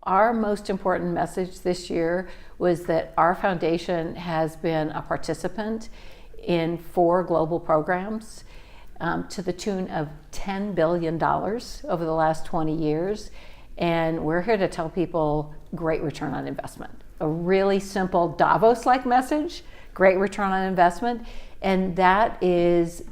Our most important message this year was that our foundation has been a participant in 4 global programs to the tune of $10 billion over the last 20 years. And we're here to tell people great return on investment. A really simple Davos-like message, great return on investment. And that is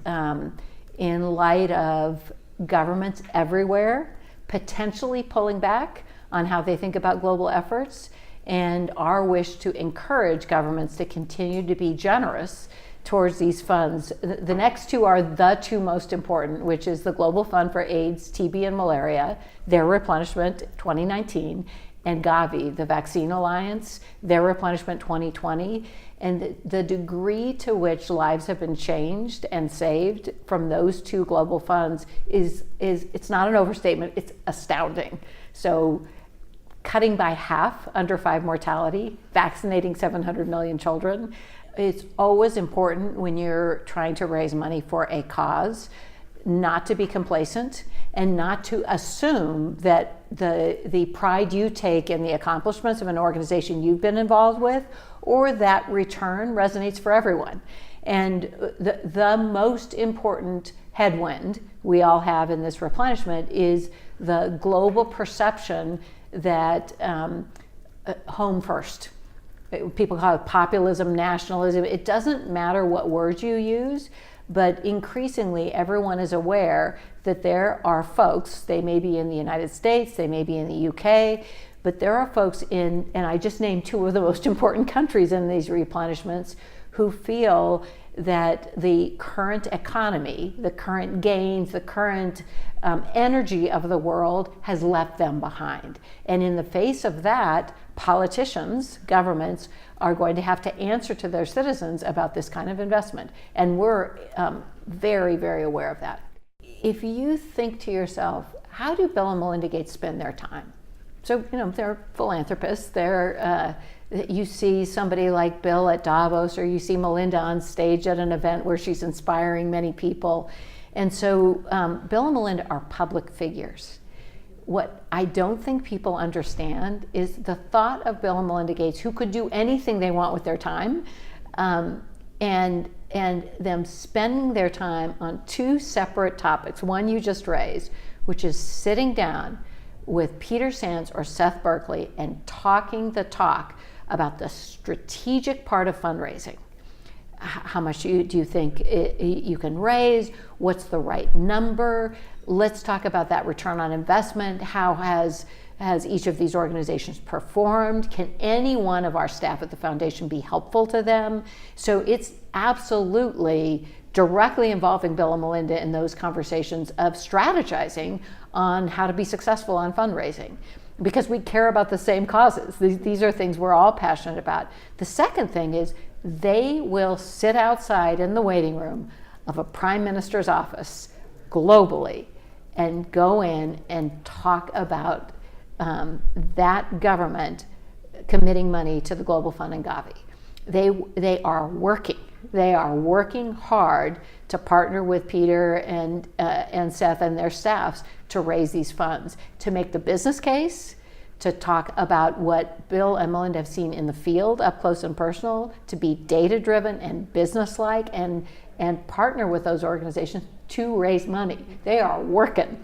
in light of governments everywhere potentially pulling back on how they think about global efforts, and our wish to encourage governments to continue to be generous towards these funds. The next 2 are the 2 most important, which is the Global Fund for AIDS, TB, and Malaria, their replenishment 2019, and Gavi, the Vaccine Alliance, their replenishment 2020. And the degree to which lives have been changed and saved from those 2 global funds is it's not an overstatement, it's astounding. So cutting by half under 5 mortality, vaccinating 700 million children. It's always important when you're trying to raise money for a cause not to be complacent and not to assume that the pride you take in the accomplishments of an organization you've been involved with or that return resonates for everyone. And the most important headwind we all have in this replenishment is the global perception that home first. People call it populism, nationalism. It doesn't matter what words you use, but increasingly everyone is aware that there are folks, they may be in the United States, they may be in the UK, but there are folks in, and I just named 2 of the most important countries in these replenishments, who feel that the current economy, the current gains, the current energy of the world has left them behind. And in the face of that, politicians, governments, are going to have to answer to their citizens about this kind of investment. And we're very, very aware of that. If you think to yourself, how do Bill and Melinda Gates spend their time? So, they're philanthropists. You see somebody like Bill at Davos, or you see Melinda on stage at an event where she's inspiring many people. And so Bill and Melinda are public figures. What I don't think people understand is the thought of Bill and Melinda Gates, who could do anything they want with their time, and them spending their time on 2 separate topics. One you just raised, which is sitting down with Peter Sands or Seth Berkley and talking the talk about the strategic part of fundraising. How much do you think you can raise? What's the right number? Let's talk about that return on investment. How has each of these organizations performed? Can any one of our staff at the foundation be helpful to them? So it's absolutely directly involving Bill and Melinda in those conversations of strategizing on how to be successful on fundraising, because we care about the same causes. These are things we're all passionate about. The second thing is they will sit outside in the waiting room of a prime minister's office globally and go in and talk about that government committing money to the Global Fund and Gavi. They are working. They are working hard to partner with Peter and Seth and their staffs to raise these funds, to make the business case, to talk about what Bill and Melinda have seen in the field up close and personal, to be data-driven and business-like, and partner with those organizations to raise money. They are working.